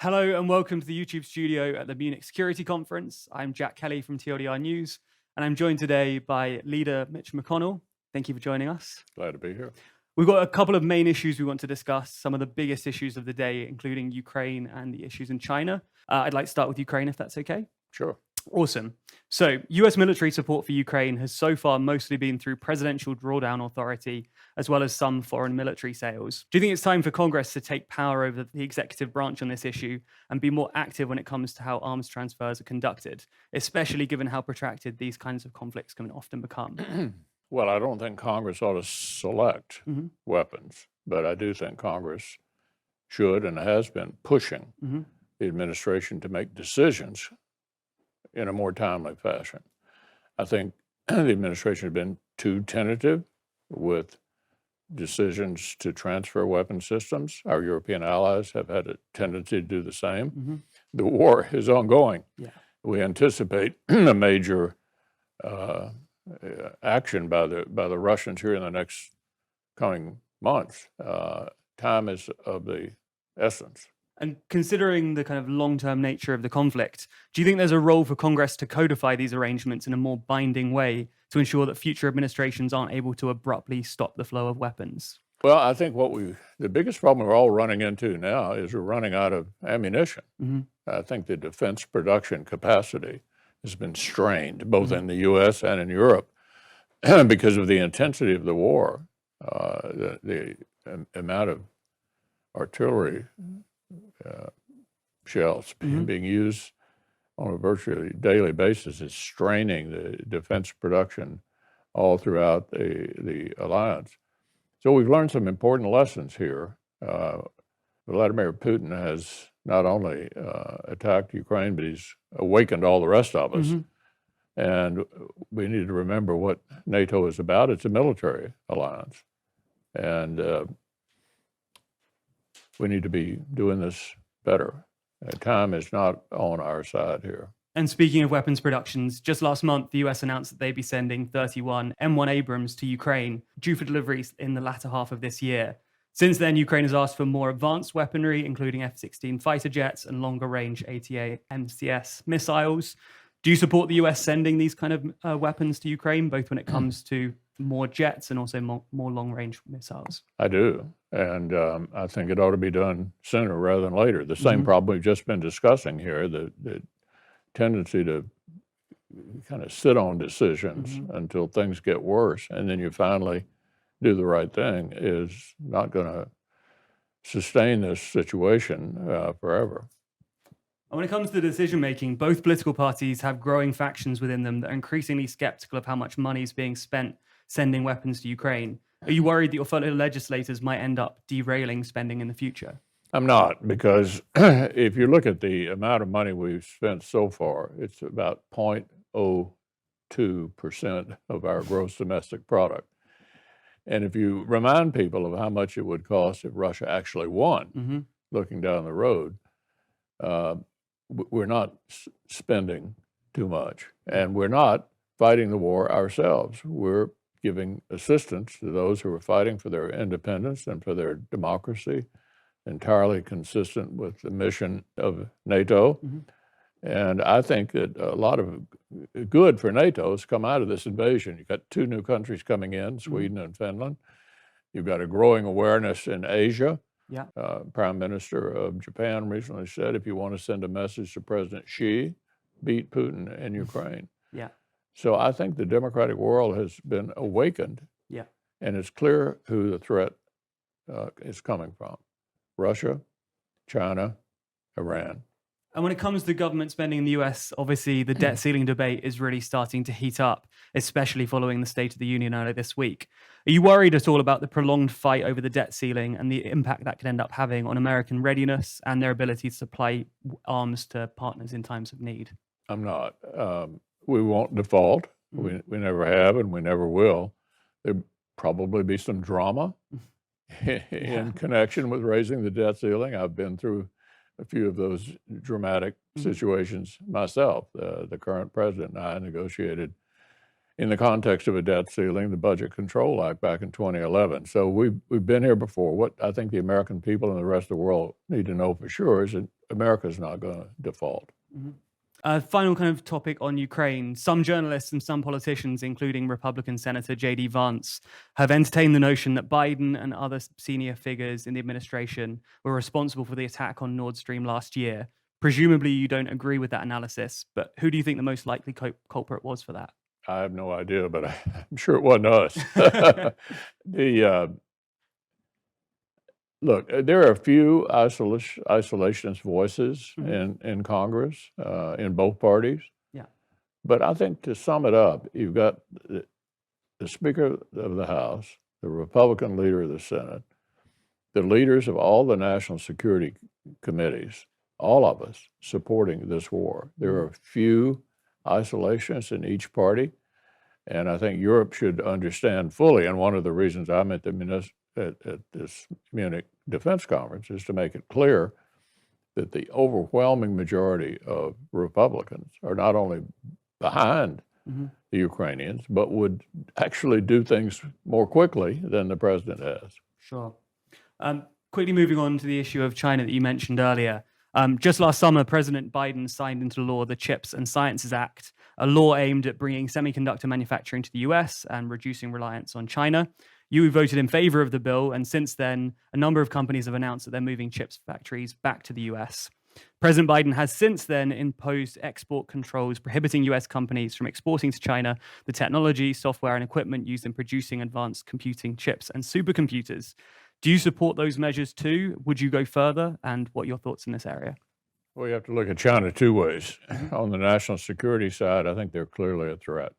Hello and welcome to the YouTube studio at the Munich Security Conference. I'm Jack Kelly from TLDR News, and I'm joined today by leader Mitch McConnell. Thank you for joining us. Glad to be here. We've got a couple of main issues we want to discuss, some of the biggest issues of the day, including Ukraine and the issues in China. I'd like to start with Ukraine, if that's okay. Sure. Awesome. So, US military support for Ukraine has so far mostly been through presidential drawdown authority, as well as some foreign military sales. Do you think it's time for Congress to take power over the executive branch on this issue and be more active when it comes to how arms transfers are conducted, especially given how protracted these kinds of conflicts can often become? Well, I don't think Congress ought to select weapons, but I do think Congress should and has been pushing the administration to make decisions in a more timely fashion. I think the administration has been too tentative with decisions to transfer weapon systems. Our European allies have had a tendency to do the same. The war is ongoing. We anticipate a major action by the Russians here in the next coming months. Time is of the essence. And considering the kind of long-term nature of the conflict, do you think there's a role for Congress to codify these arrangements in a more binding way to ensure that future administrations aren't able to abruptly stop the flow of weapons? Well, I think the biggest problem we're all running into now is we're running out of ammunition. I think the defense production capacity has been strained, both in the U.S. and in Europe, because of the intensity of the war. The amount of artillery shells being used on a virtually daily basis is straining the defense production all throughout the alliance. So we've learned some important lessons here. Vladimir Putin has not only attacked Ukraine, but he's awakened all the rest of us. And we need to remember what NATO is about. It's a military alliance. And we need to be doing this better. Time is not on our side here. And speaking of weapons productions, just last month, the US announced that they'd be sending 31 M1 Abrams to Ukraine, due for delivery in the latter half of this year. Since then, Ukraine has asked for more advanced weaponry, including F-16 fighter jets and longer-range ATA-MCS missiles. Do you support the US sending these kind of weapons to Ukraine, both when it comes to more jets and also more long-range missiles? I do, and I think it ought to be done sooner rather than later. The same problem we've just been discussing here, the tendency to kind of sit on decisions until things get worse, and then you finally do the right thing, is not going to sustain this situation forever. When it comes to decision-making, both political parties have growing factions within them that are increasingly skeptical of how much money is being spent sending weapons to Ukraine. Are you worried that your fellow legislators might end up derailing spending in the future? I'm not, because if you look at the amount of money we've spent so far, it's about 0.02% of our gross domestic product. And if you remind people of how much it would cost if Russia actually won, looking down the road, we're not spending too much. And we're not fighting the war ourselves. We're giving assistance to those who are fighting for their independence and for their democracy, entirely consistent with the mission of NATO. And I think that a lot of good for NATO has come out of this invasion. You've got 2 new countries coming in, Sweden and Finland. You've got a growing awareness in Asia. Prime Minister of Japan recently said, if you want to send a message to President Xi, beat Putin in Ukraine. So I think the democratic world has been awakened, and it's clear who the threat is coming from: Russia, China, Iran. And when it comes to government spending in the US, obviously the debt ceiling debate is really starting to heat up, especially following the State of the Union earlier this week. Are you worried at all about the prolonged fight over the debt ceiling and the impact that could end up having on American readiness and their ability to supply arms to partners in times of need? I'm not. We won't default. We never have, and we never will. There'll probably be some drama in connection with raising the debt ceiling. I've been through a few of those dramatic situations myself. The current president and I negotiated in the context of a debt ceiling, the Budget Control Act back in 2011. So we've been here before. What I think the American people and the rest of the world need to know for sure is that America's not going to default. Final kind of topic on Ukraine. Some journalists and some politicians, including Republican Senator J.D. Vance, have entertained the notion that Biden and other senior figures in the administration were responsible for the attack on Nord Stream last year. Presumably you don't agree with that analysis, but who do you think the most likely culprit was for that? I have no idea, but I'm sure it wasn't us. Look, there are a few isolationist voices in Congress, in both parties. Yeah. But I think to sum it up, you've got the Speaker of the House, the Republican leader of the Senate, the leaders of all the national security committees, all of us supporting this war. There are a few isolationists in each party, and I think Europe should understand fully, and one of the reasons I'm at this Munich Defense Conference is to make it clear that the overwhelming majority of Republicans are not only behind the Ukrainians, but would actually do things more quickly than the president has. Sure. Quickly moving on to the issue of China that you mentioned earlier. Just last summer, President Biden signed into law the Chips and Sciences Act, a law aimed at bringing semiconductor manufacturing to the US and reducing reliance on China. You voted in favor of the bill, and since then, a number of companies have announced that they're moving chips factories back to the US. President Biden has since then imposed export controls prohibiting US companies from exporting to China the technology, software, and equipment used in producing advanced computing chips and supercomputers. Do you support those measures too? Would you go further? And what are your thoughts in this area? Well, you have to look at China two ways. On the national security side, I think they're clearly a threat.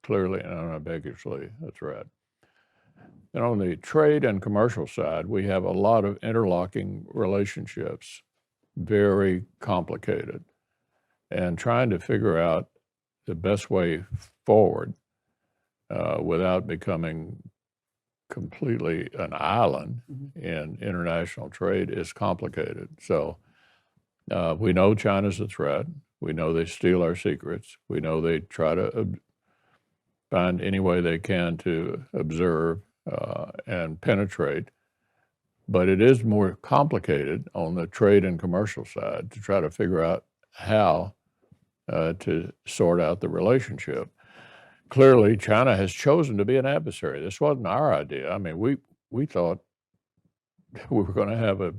Clearly and unambiguously a threat. And on the trade and commercial side, we have a lot of interlocking relationships, very complicated, and trying to figure out the best way forward without becoming completely an island in international trade is complicated. So we know China's a threat. We know they steal our secrets. We know they try to find any way they can to observe and penetrate. But it is more complicated on the trade and commercial side to try to figure out how to sort out the relationship. Clearly, China has chosen to be an adversary. This wasn't our idea. I mean, we thought we were going to have a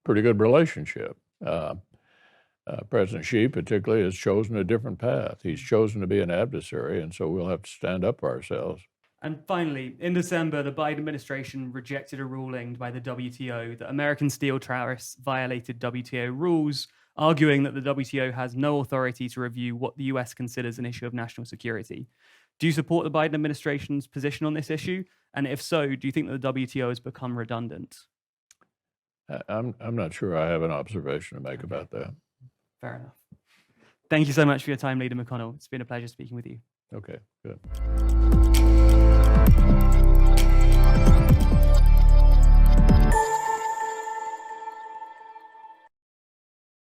pretty good relationship. President Xi particularly has chosen a different path. He's chosen to be an adversary, and so we'll have to stand up for ourselves. And finally, in December, the Biden administration rejected a ruling by the WTO that American steel tariffs violated WTO rules, arguing that the WTO has no authority to review what the US considers an issue of national security. Do you support the Biden administration's position on this issue? And if so, do you think that the WTO has become redundant? I'm not sure I have an observation to make about that. Fair enough. Thank you so much for your time, Leader McConnell. It's been a pleasure speaking with you. Okay, good.